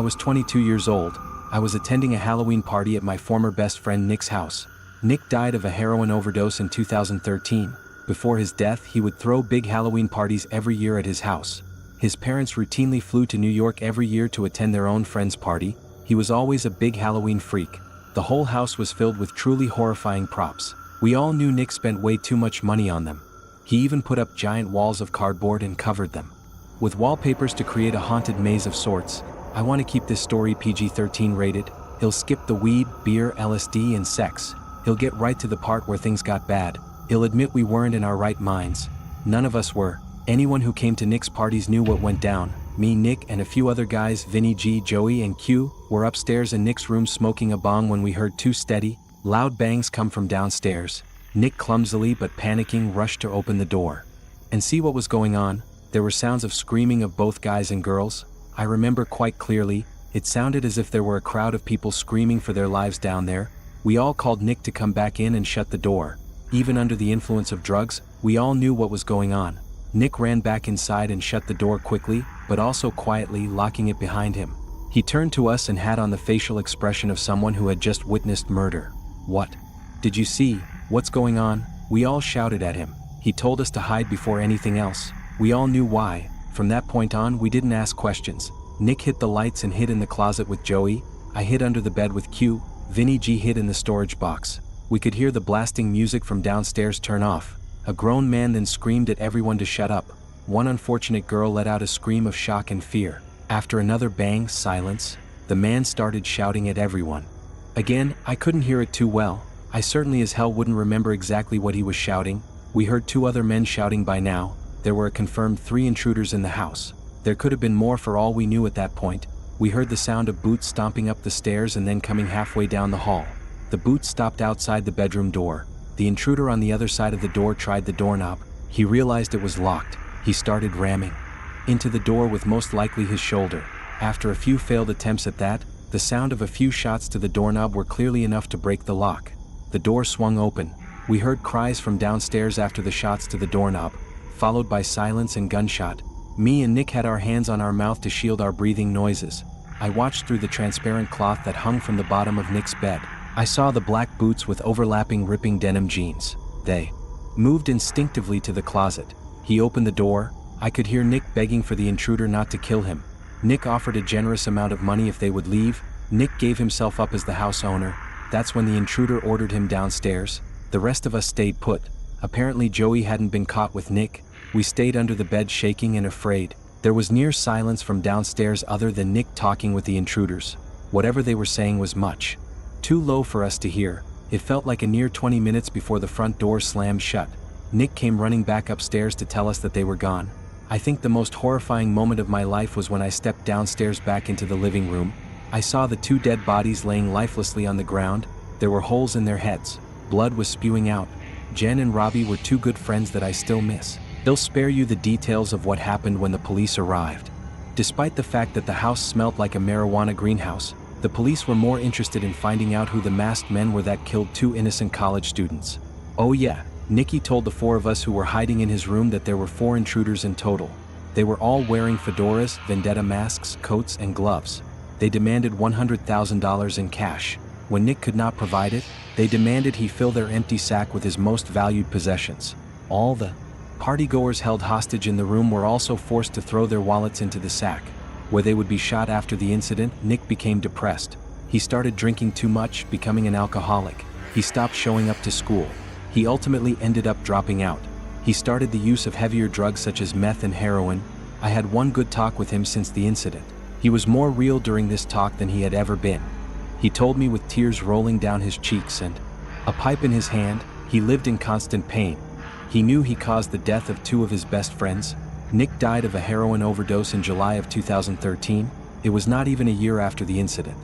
was 22 years old. I was attending a Halloween party at my former best friend Nick's house. Nick died of a heroin overdose in 2013. Before his death, he would throw big Halloween parties every year at his house. His parents routinely flew to New York every year to attend their own friend's party. He was always a big Halloween freak. The whole house was filled with truly horrifying props. We all knew Nick spent way too much money on them. He even put up giant walls of cardboard and covered them with wallpapers to create a haunted maze of sorts. I want to keep this story PG-13 rated. He'll skip the weed, beer, LSD, and sex. He'll get right to the part where things got bad. He'll admit we weren't in our right minds. None of us were. Anyone who came to Nick's parties knew what went down. Me, Nick, and a few other guys, Vinny G, Joey, and Q, were upstairs in Nick's room smoking a bong when we heard two steady, loud bangs come from downstairs. Nick clumsily but panicking rushed to open the door and see what was going on. There were sounds of screaming of both guys and girls. I remember quite clearly, it sounded as if there were a crowd of people screaming for their lives down there. We all called Nick to come back in and shut the door. Even under the influence of drugs, we all knew what was going on. Nick ran back inside and shut the door quickly, but also quietly, locking it behind him. He turned to us and had on the facial expression of someone who had just witnessed murder. "What? Did you see? What's going on?" We all shouted at him. He told us to hide before anything else. We all knew why. From that point on, we didn't ask questions. Nick hit the lights and hid in the closet with Joey. I hid under the bed with Q. Vinny G hid in the storage box. We could hear the blasting music from downstairs turn off. A grown man then screamed at everyone to shut up. One unfortunate girl let out a scream of shock and fear. After another bang, silence. The man started shouting at everyone. Again, I couldn't hear it too well. I certainly as hell wouldn't remember exactly what he was shouting. We heard two other men shouting by now. There were a confirmed 3 intruders in the house. There could have been more for all we knew at that point. We heard the sound of boots stomping up the stairs and then coming halfway down the hall. The boots stopped outside the bedroom door. The intruder on the other side of the door tried the doorknob. He realized it was locked. He started ramming into the door with most likely his shoulder. After a few failed attempts at that, the sound of a few shots to the doorknob were clearly enough to break the lock. The door swung open. We heard cries from downstairs after the shots to the doorknob, followed by silence and gunshot. Me and Nick had our hands on our mouth to shield our breathing noises. I watched through the transparent cloth that hung from the bottom of Nick's bed. I saw the black boots with overlapping ripping denim jeans. They moved instinctively to the closet. He opened the door. I could hear Nick begging for the intruder not to kill him. Nick offered a generous amount of money if they would leave. Nick gave himself up as the house owner. That's when the intruder ordered him downstairs. The rest of us stayed put. Apparently Joey hadn't been caught with Nick. We stayed under the bed shaking and afraid. There was near silence from downstairs other than Nick talking with the intruders. Whatever they were saying was much too low for us to hear. It felt like a near 20 minutes before the front door slammed shut. Nick came running back upstairs to tell us that they were gone. I think the most horrifying moment of my life was when I stepped downstairs back into the living room. I saw the 2 dead bodies laying lifelessly on the ground. There were holes in their heads. Blood was spewing out. Jen and Robbie were 2 good friends that I still miss. They'll spare you the details of what happened when the police arrived. Despite the fact that the house smelled like a marijuana greenhouse, the police were more interested in finding out who the masked men were that killed 2 innocent college students. Oh yeah, Nicky told the 4 of us who were hiding in his room that there were 4 intruders in total. They were all wearing fedoras, vendetta masks, coats, and gloves. They demanded $100,000 in cash. When Nick could not provide it, they demanded he fill their empty sack with his most valued possessions. All the partygoers held hostage in the room were also forced to throw their wallets into the sack, where they would be shot after the incident. Nick became depressed. He started drinking too much, becoming an alcoholic. He stopped showing up to school. He ultimately ended up dropping out. He started the use of heavier drugs such as meth and heroin. I had one good talk with him since the incident. He was more real during this talk than he had ever been. He told me with tears rolling down his cheeks and a pipe in his hand, he lived in constant pain. He knew he caused the death of 2 of his best friends. Nick died of a heroin overdose in July of 2013. It was not even a year after the incident.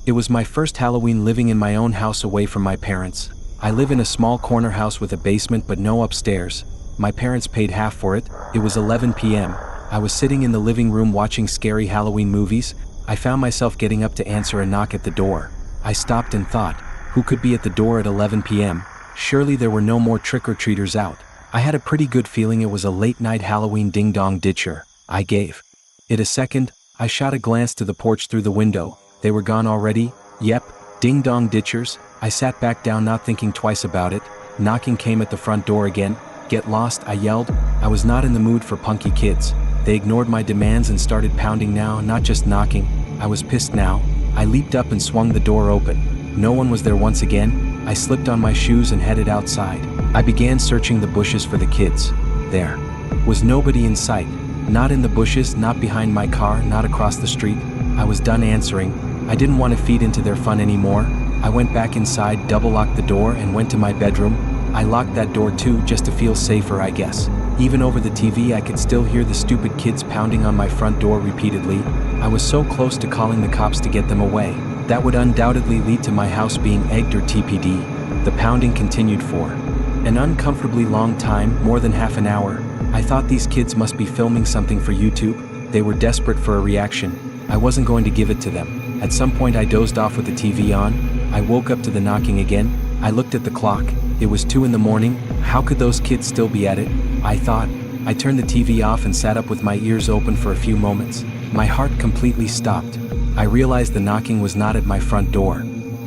It was my first Halloween living in my own house away from my parents. I live in a small corner house with a basement but no upstairs. My parents paid half for it. It was 11 p.m. I was sitting in the living room watching scary Halloween movies. I found myself getting up to answer a knock at the door. I stopped and thought, who could be at the door at 11 p.m.? Surely there were no more trick-or-treaters out. I had a pretty good feeling it was a late-night Halloween ding-dong ditcher. I gave it a second. I shot a glance to the porch through the window. They were gone already? Yep. Ding dong ditchers. I sat back down, not thinking twice about it. Knocking came at the front door again. Get lost, I yelled. I was not in the mood for punky kids. They ignored my demands and started pounding now, not just knocking. I was pissed now. I leaped up and swung the door open. No one was there once again. I slipped on my shoes and headed outside. I began searching the bushes for the kids. There was nobody in sight. Not in the bushes, not behind my car, not across the street. I was done answering. I didn't want to feed into their fun anymore. I went back inside, double-locked the door, and went to my bedroom. I locked that door too, just to feel safer, I guess. Even over the TV, I could still hear the stupid kids pounding on my front door repeatedly. I was so close to calling the cops to get them away. That would undoubtedly lead to my house being egged or TPD. The pounding continued for an uncomfortably long time, more than half an hour. I thought these kids must be filming something for YouTube. They were desperate for a reaction. I wasn't going to give it to them. At some point I dozed off with the TV on. I woke up to the knocking again. I looked at the clock. It was 2 a.m. How could those kids still be at it? I thought. I turned the TV off and sat up with my ears open for a few moments. My heart completely stopped. I realized the knocking was not at my front door.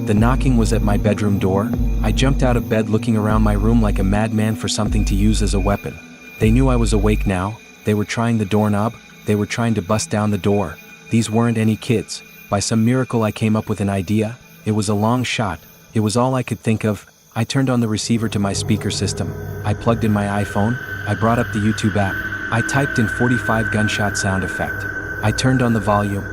The knocking was at my bedroom door. I jumped out of bed, looking around my room like a madman for something to use as a weapon. They knew I was awake now. They were trying the doorknob. They were trying to bust down the door. These weren't any kids. By some miracle I came up with an idea. It was a long shot. It was all I could think of. I turned on the receiver to my speaker system. I plugged in my iPhone. I brought up the YouTube app. I typed in 45 gunshot sound effect. I turned on the volume.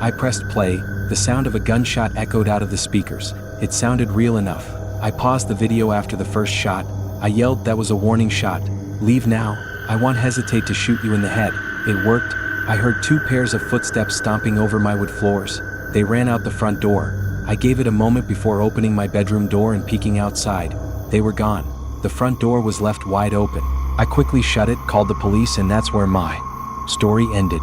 I pressed play. The sound of a gunshot echoed out of the speakers. It sounded real enough. I paused the video after the first shot. I yelled, "That was a warning shot. Leave now. I won't hesitate to shoot you in the head." It worked. I heard 2 pairs of footsteps stomping over my wood floors. They ran out the front door. I gave it a moment before opening my bedroom door and peeking outside. They were gone. The front door was left wide open. I quickly shut it, called the police, and that's where my story ended.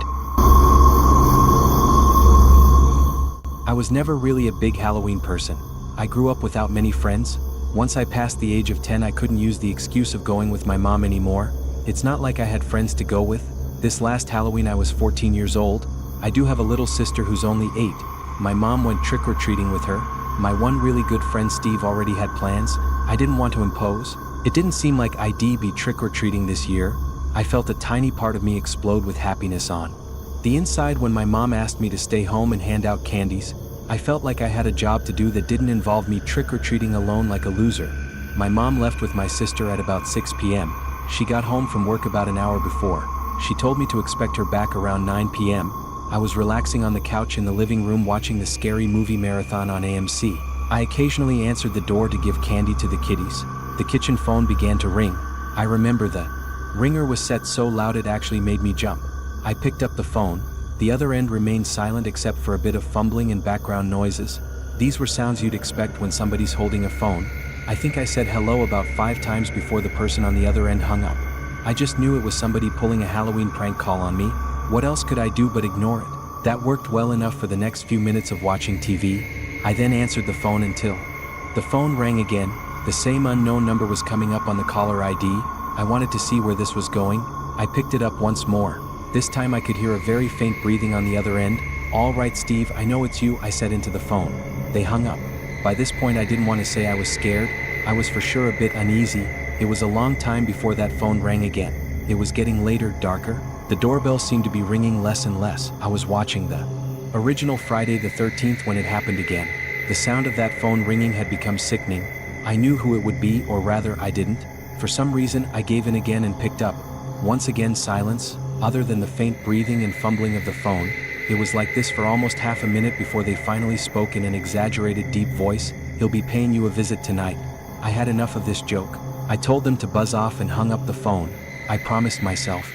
I was never really a big Halloween person. I grew up without many friends. Once I passed the age of 10, I couldn't use the excuse of going with my mom anymore. It's not like I had friends to go with. This last Halloween I was 14 years old. I do have a little sister who's only 8. My mom went trick-or-treating with her. My one really good friend Steve already had plans. I didn't want to impose. It didn't seem like I'd be trick-or-treating this year. I felt a tiny part of me explode with happiness on the inside when my mom asked me to stay home and hand out candies. I felt like I had a job to do that didn't involve me trick-or-treating alone like a loser. My mom left with my sister at about 6 p.m. She got home from work about an hour before. She told me to expect her back around 9 p.m. I was relaxing on the couch in the living room watching the scary movie marathon on AMC. I occasionally answered the door to give candy to the kiddies. The kitchen phone began to ring. I remember the ringer was set so loud it actually made me jump. I picked up the phone. The other end remained silent except for a bit of fumbling and background noises. These were sounds you'd expect when somebody's holding a phone. I think I said hello about 5 times before the person on the other end hung up. I just knew it was somebody pulling a Halloween prank call on me. What else could I do but ignore it? That worked well enough for the next few minutes of watching TV. I then answered the phone until the phone rang again. The same unknown number was coming up on the caller ID. I wanted to see where this was going. I picked it up once more. This time I could hear a very faint breathing on the other end. "All right, Steve, I know it's you," I said into the phone. They hung up. By this point I didn't want to say I was scared. I was for sure a bit uneasy. It was a long time before that phone rang again. It was getting later, darker. The doorbell seemed to be ringing less and less. I was watching the original Friday the 13th when it happened again. The sound of that phone ringing had become sickening. I knew who it would be, or rather I didn't. For some reason I gave in again and picked up. Once again silence, other than the faint breathing and fumbling of the phone. It was like this for almost half a minute before they finally spoke in an exaggerated deep voice. "He'll be paying you a visit tonight." I had enough of this joke. I told them to buzz off and hung up the phone. I promised myself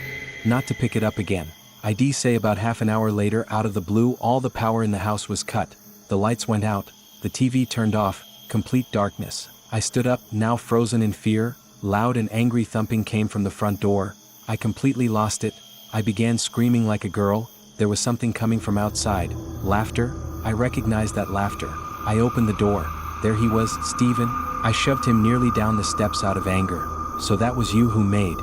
not to pick it up again. I'd say about half an hour later, out of the blue, all the power in the house was cut. The lights went out. The TV turned off. Complete darkness. I stood up, now frozen in fear. Loud and angry thumping came from the front door. I completely lost it. I began screaming like a girl. There was something coming from outside. Laughter. I recognized that laughter. I opened the door. There he was, Stephen. I shoved him nearly down the steps out of anger. "So that was you who made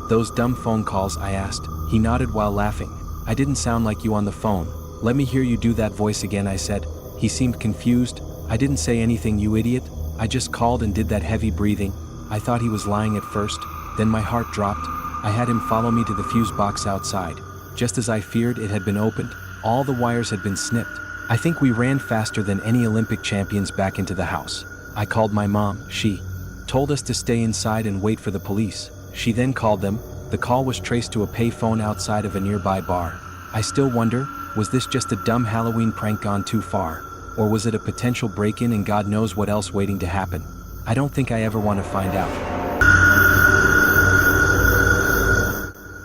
those dumb phone calls?" I asked. He nodded while laughing. I didn't sound like you on the phone. Let me hear you do that voice again, I said. He seemed confused. I didn't say anything, you idiot. I just called and did that heavy breathing. I thought he was lying at first, then my heart dropped. I had him follow me to the fuse box outside. Just as I feared, it had been opened. All the wires had been snipped. I think we ran faster than any Olympic champions back into the house. I called my mom. She told us to stay inside and wait for the police. She then called them. The call was traced to a payphone outside of a nearby bar. I still wonder, was this just a dumb Halloween prank gone too far? Or was it a potential break-in and God knows what else waiting to happen? I don't think I ever want to find out.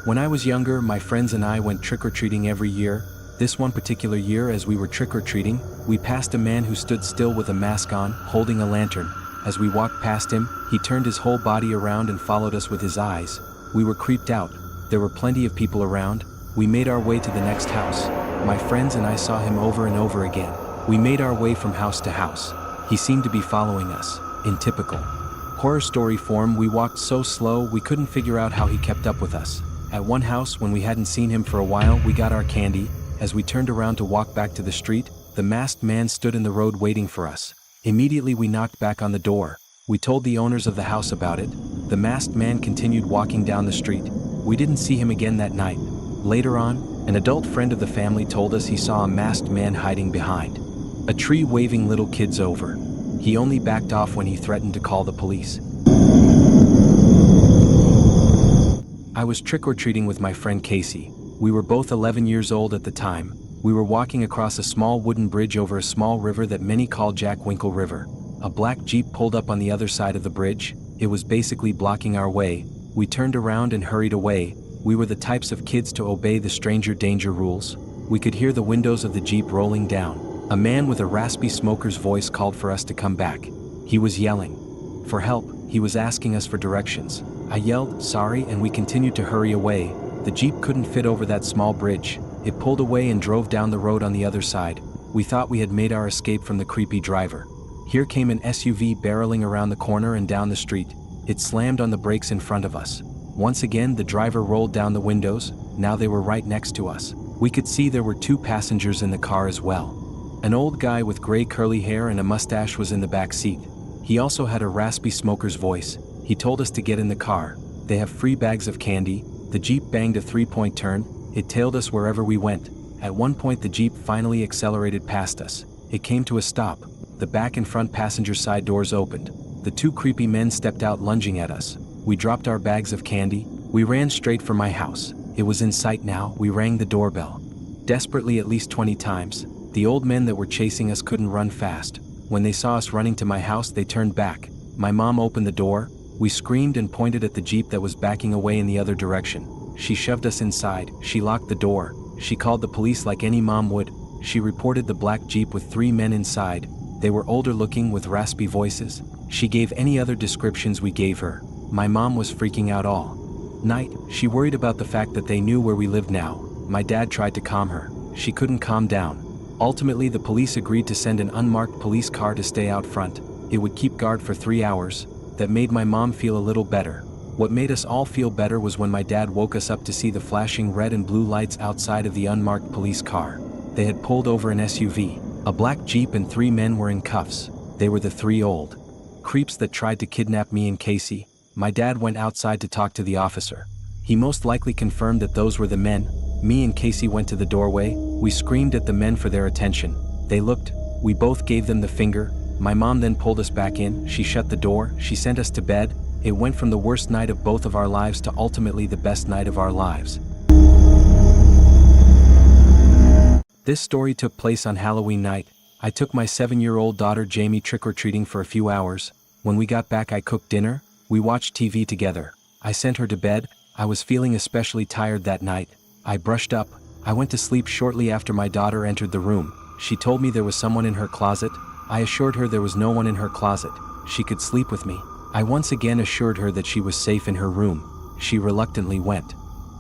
When I was younger, my friends and I went trick-or-treating every year. This one particular year, as we were trick-or-treating, we passed a man who stood still with a mask on, holding a lantern. As we walked past him, he turned his whole body around and followed us with his eyes. We were creeped out. There were plenty of people around. We made our way to the next house. My friends and I saw him over and over again. We made our way from house to house. He seemed to be following us. In typical horror story form, we walked so slow we couldn't figure out how he kept up with us. At one house, when we hadn't seen him for a while, we got our candy. As we turned around to walk back to the street, the masked man stood in the road waiting for us. Immediately we knocked back on the door. We told the owners of the house about it. The masked man continued walking down the street. We didn't see him again that night. Later on, an adult friend of the family told us he saw a masked man hiding behind a tree waving little kids over. He only backed off when he threatened to call the police. I was trick-or-treating with my friend Casey. We were both 11 years old at the time. We were walking across a small wooden bridge over a small river that many call Jack Winkle River. A black Jeep pulled up on the other side of the bridge. It was basically blocking our way. We turned around and hurried away. We were the types of kids to obey the stranger danger rules. We could hear the windows of the Jeep rolling down. A man with a raspy smoker's voice called for us to come back. He was yelling for help. He was asking us for directions. I yelled, sorry, and we continued to hurry away. The Jeep couldn't fit over that small bridge. It pulled away and drove down the road on the other side. We thought we had made our escape from the creepy driver. Here came an SUV barreling around the corner and down the street. It slammed on the brakes in front of us. Once again, the driver rolled down the windows. Now they were right next to us. We could see there were 2 passengers in the car as well. An old guy with gray curly hair and a mustache was in the back seat. He also had a raspy smoker's voice. He told us to get in the car. They have free bags of candy. The Jeep banged a 3-point turn. It tailed us wherever we went. At one point the Jeep finally accelerated past us. It came to a stop. The back and front passenger side doors opened. The 2 creepy men stepped out lunging at us. We dropped our bags of candy. We ran straight for my house. It was in sight now. We rang the doorbell desperately at least 20 times. The old men that were chasing us couldn't run fast. When they saw us running to my house, they turned back. My mom opened the door. We screamed and pointed at the Jeep that was backing away in the other direction. She shoved us inside. She locked the door. She called the police like any mom would. She reported the black Jeep with 3 men inside. They were older looking with raspy voices. She gave any other descriptions we gave her. My mom was freaking out all night. She worried about the fact that they knew where we lived now. My dad tried to calm her. She couldn't calm down. Ultimately, the police agreed to send an unmarked police car to stay out front. It would keep guard for 3 hours. That made my mom feel a little better. What made us all feel better was when my dad woke us up to see the flashing red and blue lights outside of the unmarked police car. They had pulled over an SUV. A black Jeep and 3 men were in cuffs. They were the 3 old creeps that tried to kidnap me and Casey. My dad went outside to talk to the officer. He most likely confirmed that those were the men. Me and Casey went to the doorway. We screamed at the men for their attention. They looked. We both gave them the finger. My mom then pulled us back in. She shut the door. She sent us to bed. It went from the worst night of both of our lives to ultimately the best night of our lives. This story took place on Halloween night. I took my 7-year-old daughter Jamie trick-or-treating for a few hours. When we got back, I cooked dinner. We watched TV together. I sent her to bed. I was feeling especially tired that night. I brushed up. I went to sleep shortly after my daughter entered the room. She told me there was someone in her closet. I assured her there was no one in her closet. She could sleep with me. I once again assured her that she was safe in her room. She reluctantly went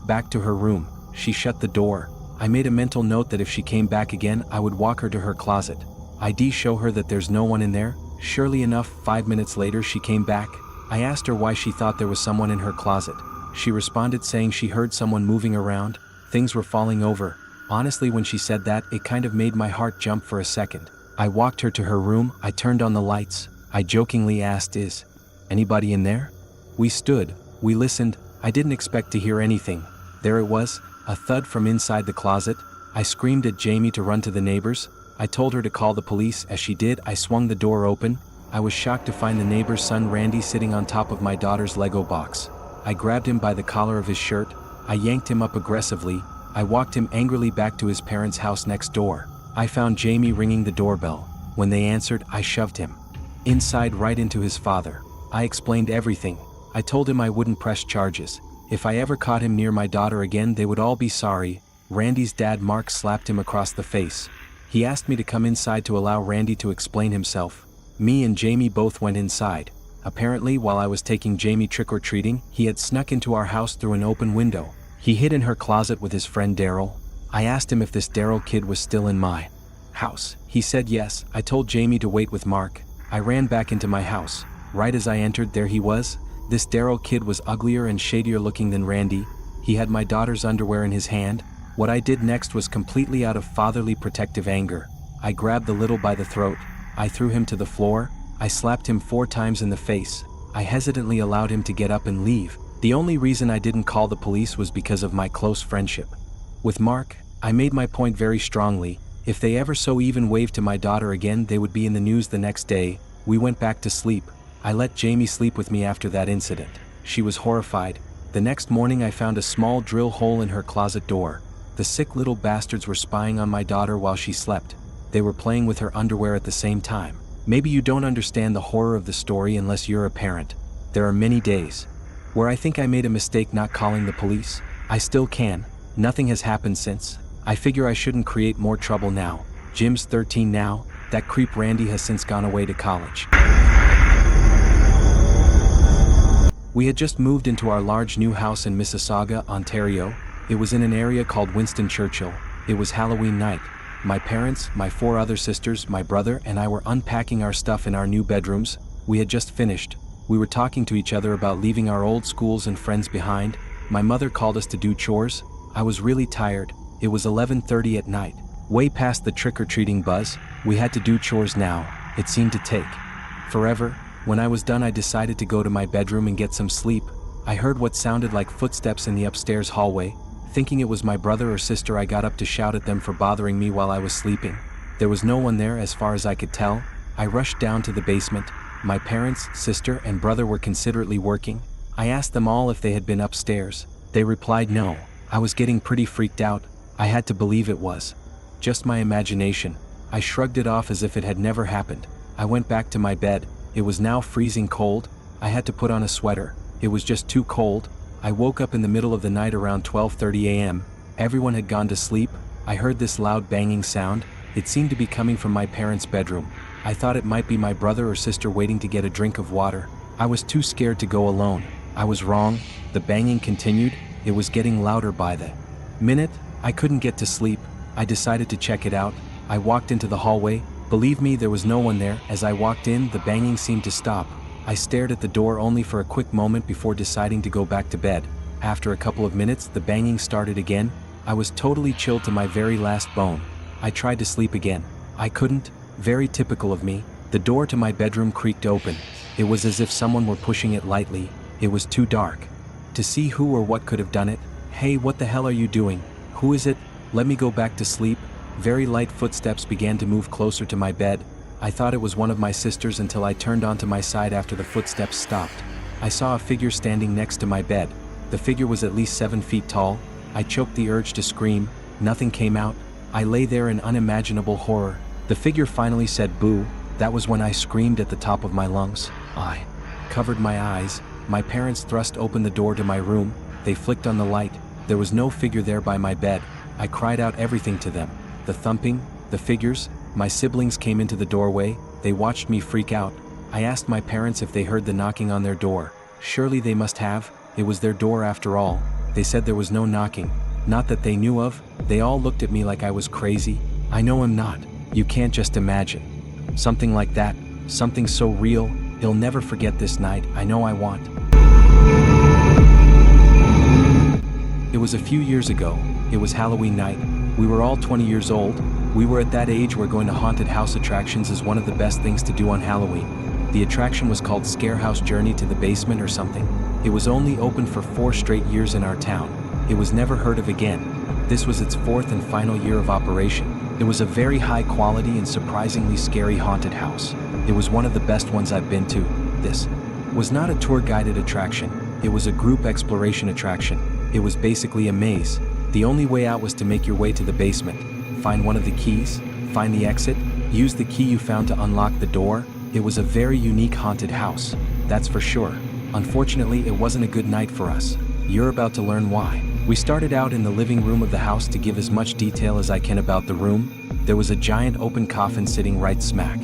back to her room. She shut the door. I made a mental note that if she came back again, I would walk her to her closet. I'd show her that there's no one in there. Surely enough, 5 minutes later she came back. I asked her why she thought there was someone in her closet. She responded saying she heard someone moving around, things were falling over. Honestly, when she said that, it kind of made my heart jump for a second. I walked her to her room, I turned on the lights. I jokingly asked, "Is anybody in there?" We stood, we listened. I didn't expect to hear anything. There it was, a thud from inside the closet. I screamed at Jamie to run to the neighbors. I told her to call the police. As she did, I swung the door open. I was shocked to find the neighbor's son Randy sitting on top of my daughter's Lego box. I grabbed him by the collar of his shirt. I yanked him up aggressively. I walked him angrily back to his parents' house next door. I found Jamie ringing the doorbell. When they answered, I shoved him inside right into his father. I explained everything. I told him I wouldn't press charges. If I ever caught him near my daughter again, they would all be sorry. Randy's dad, Mark, slapped him across the face. He asked me to come inside to allow Randy to explain himself. Me and Jamie both went inside. Apparently, while I was taking Jamie trick-or-treating, he had snuck into our house through an open window. He hid in her closet with his friend Daryl. I asked him if this Daryl kid was still in my house. He said yes. I told Jamie to wait with Mark. I ran back into my house. Right as I entered, there he was. This Daryl kid was uglier and shadier looking than Randy. He had my daughter's underwear in his hand. What I did next was completely out of fatherly protective anger. I grabbed the little by the throat. I threw him to the floor. I slapped him 4 times in the face. I hesitantly allowed him to get up and leave. The only reason I didn't call the police was because of my close friendship with Mark. I made my point very strongly. If they ever so even waved to my daughter again, they would be in the news the next day. We went back to sleep. I let Jamie sleep with me after that incident. She was horrified. The next morning I found a small drill hole in her closet door. The sick little bastards were spying on my daughter while she slept. They were playing with her underwear at the same time. Maybe you don't understand the horror of the story unless you're a parent. There are many days where I think I made a mistake not calling the police. I still can. Nothing has happened since. I figure I shouldn't create more trouble now. Jim's 13 now. That creep Randy has since gone away to college. We had just moved into our large new house in Mississauga, Ontario. It was in an area called Winston Churchill. It was Halloween night. My parents, my 4 other sisters, my brother, and I were unpacking our stuff in our new bedrooms. We had just finished. We were talking to each other about leaving our old schools and friends behind. My mother called us to do chores. I was really tired. It was 11:30 at night. Way past the trick-or-treating buzz. We had to do chores now. It seemed to take forever. When I was done, I decided to go to my bedroom and get some sleep. I heard what sounded like footsteps in the upstairs hallway. Thinking it was my brother or sister, I got up to shout at them for bothering me while I was sleeping. There was no one there as far as I could tell. I rushed down to the basement. My parents, sister, and brother were considerately working. I asked them all if they had been upstairs. They replied no. I was getting pretty freaked out. I had to believe it was just my imagination. I shrugged it off as if it had never happened. I went back to my bed. It was now freezing cold. I had to put on a sweater. It was just too cold. I woke up in the middle of the night around 12:30 a.m. Everyone had gone to sleep. I heard this loud banging sound. It seemed to be coming from my parents' bedroom. I thought it might be my brother or sister waiting to get a drink of water. I was too scared to go alone. I was wrong. The banging continued. It was getting louder by the minute. I couldn't get to sleep. I decided to check it out. I walked into the hallway. Believe me, there was no one there. As I walked in, the banging seemed to stop. I stared at the door only for a quick moment before deciding to go back to bed. After a couple of minutes, the banging started again. I was totally chilled to my very last bone. I tried to sleep again. I couldn't. Very typical of me. The door to my bedroom creaked open. It was as if someone were pushing it lightly. It was too dark to see who or what could have done it. Hey, what the hell are you doing? Who is it? Let me go back to sleep. Very light footsteps began to move closer to my bed. I thought it was one of my sisters until I turned onto my side after the footsteps stopped. I saw a figure standing next to my bed. The figure was at least 7 feet tall. I choked the urge to scream. Nothing came out. I lay there in unimaginable horror. The figure finally said boo. That was when I screamed at the top of my lungs. I covered my eyes. My parents thrust open the door to my room. They flicked on the light. There was no figure there by my bed. I cried out everything to them. The thumping, the figures. My siblings came into the doorway. They watched me freak out. I asked my parents if they heard the knocking on their door. Surely they must have. It was their door after all. They said there was no knocking. Not that they knew of. They all looked at me like I was crazy. I know I'm not. You can't just imagine something like that. Something so real. He'll never forget this night. I know I want. It was a few years ago. It was Halloween night. We were all 20 years old. We were at that age where going to haunted house attractions is one of the best things to do on Halloween. The attraction was called Scarehouse Journey to the Basement or something. It was only open for 4 straight years in our town. It was never heard of again. This was its 4th and final year of operation. It was a very high quality and surprisingly scary haunted house. It was one of the best ones I've been to. This was not a tour guided attraction. It was a group exploration attraction. It was basically a maze. The only way out was to make your way to the basement. Find one of the keys, find the exit, use the key you found to unlock the door. It was a very unique haunted house, that's for sure. Unfortunately, it wasn't a good night for us. You're about to learn why. We started out in the living room of the house. To give as much detail as I can about the room, there was a giant open coffin sitting right smack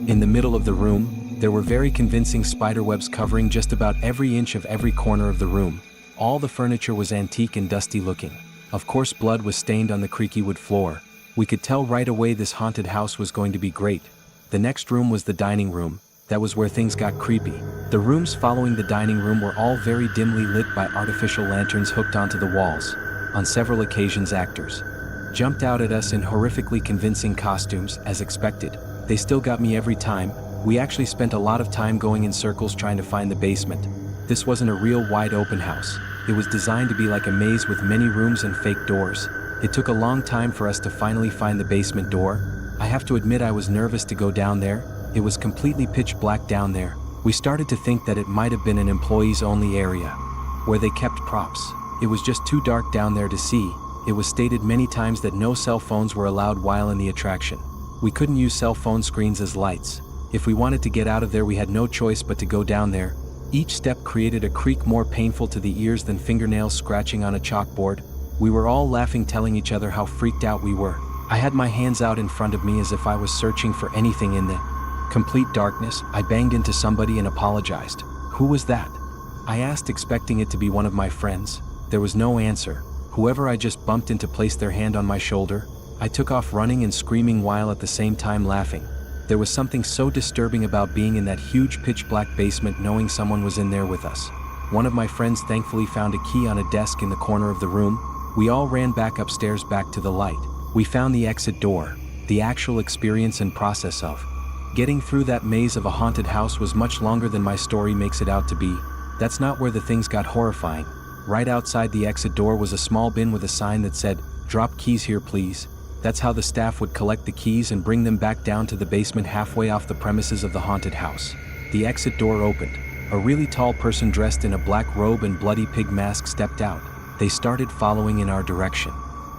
in the middle of the room. There were very convincing spider webs covering just about every inch of every corner of the room. All the furniture was antique and dusty looking. Of course, blood was stained on the creaky wood floor. We could tell right away this haunted house was going to be great. The next room was the dining room. That was where things got creepy. The rooms following the dining room were all very dimly lit by artificial lanterns hooked onto the walls. On several occasions, actors jumped out at us in horrifically convincing costumes, as expected. They still got me every time. We actually spent a lot of time going in circles trying to find the basement. This wasn't a real wide open house. It was designed to be like a maze with many rooms and fake doors. It took a long time for us to finally find the basement door. I have to admit I was nervous to go down there. It was completely pitch black down there. We started to think that it might have been an employees only area, where they kept props. It was just too dark down there to see. It was stated many times that no cell phones were allowed while in the attraction. We couldn't use cell phone screens as lights. If we wanted to get out of there, we had no choice but to go down there. Each step created a creak more painful to the ears than fingernails scratching on a chalkboard. We were all laughing, telling each other how freaked out we were. I had my hands out in front of me as if I was searching for anything in the complete darkness. I banged into somebody and apologized. Who was that? I asked, expecting it to be one of my friends. There was no answer. Whoever I just bumped into placed their hand on my shoulder. I took off running and screaming while at the same time laughing. There was something so disturbing about being in that huge pitch-black basement, knowing someone was in there with us. One of my friends thankfully found a key on a desk in the corner of the room. We all ran back upstairs, back to the light. We found the exit door. The actual experience and process of getting through that maze of a haunted house was much longer than my story makes it out to be. That's not where the things got horrifying. Right outside the exit door was a small bin with a sign that said, "Drop keys here, please." That's how the staff would collect the keys and bring them back down to the basement halfway off the premises of the haunted house. The exit door opened. A really tall person dressed in a black robe and bloody pig mask stepped out. They started following in our direction.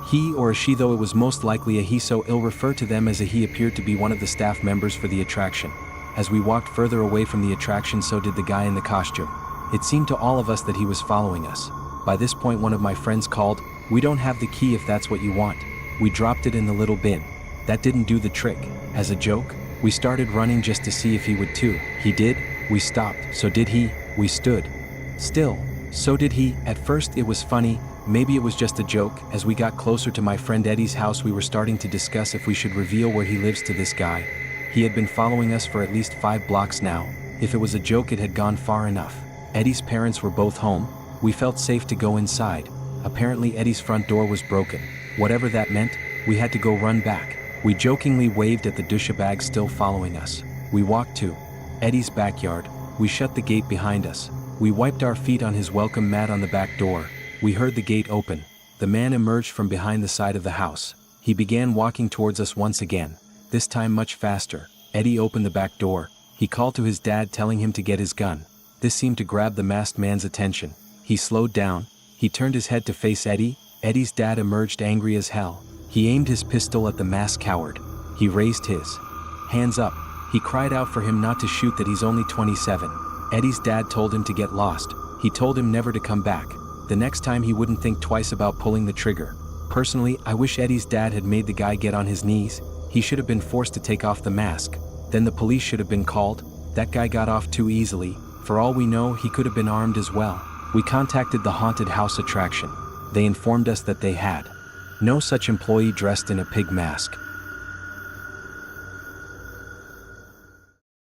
He or a she, though it was most likely a he, so I'll refer to them as a he, appeared to be one of the staff members for the attraction. As we walked further away from the attraction, so did the guy in the costume. It seemed to all of us that he was following us. By this point, one of my friends called, "We don't have the key if that's what you want." We dropped it in the little bin. That didn't do the trick. As a joke, we started running just to see if he would too. He did. We stopped. So did he. We stood still. So did he. At first it was funny. Maybe it was just a joke. As we got closer to my friend Eddie's house, we were starting to discuss if we should reveal where he lives to this guy. He had been following us for at least 5 blocks now. If it was a joke, it had gone far enough. Eddie's parents were both home. We felt safe to go inside. Apparently Eddie's front door was broken. Whatever that meant, we had to go run back. We jokingly waved at the douchebag still following us. We walked to Eddie's backyard. We shut the gate behind us. We wiped our feet on his welcome mat on the back door. We heard the gate open. The man emerged from behind the side of the house. He began walking towards us once again, this time much faster. Eddie opened the back door. He called to his dad, telling him to get his gun. This seemed to grab the masked man's attention. He slowed down. He turned his head to face Eddie. Eddie's dad emerged angry as hell. He aimed his pistol at the masked coward. He raised his hands up. He cried out for him not to shoot, that he's only 27. Eddie's dad told him to get lost. He told him never to come back. The next time he wouldn't think twice about pulling the trigger. Personally, I wish Eddie's dad had made the guy get on his knees. He should have been forced to take off the mask. Then the police should have been called. That guy got off too easily. For all we know, he could have been armed as well. We contacted the haunted house attraction. They informed us that they had no such employee dressed in a pig mask.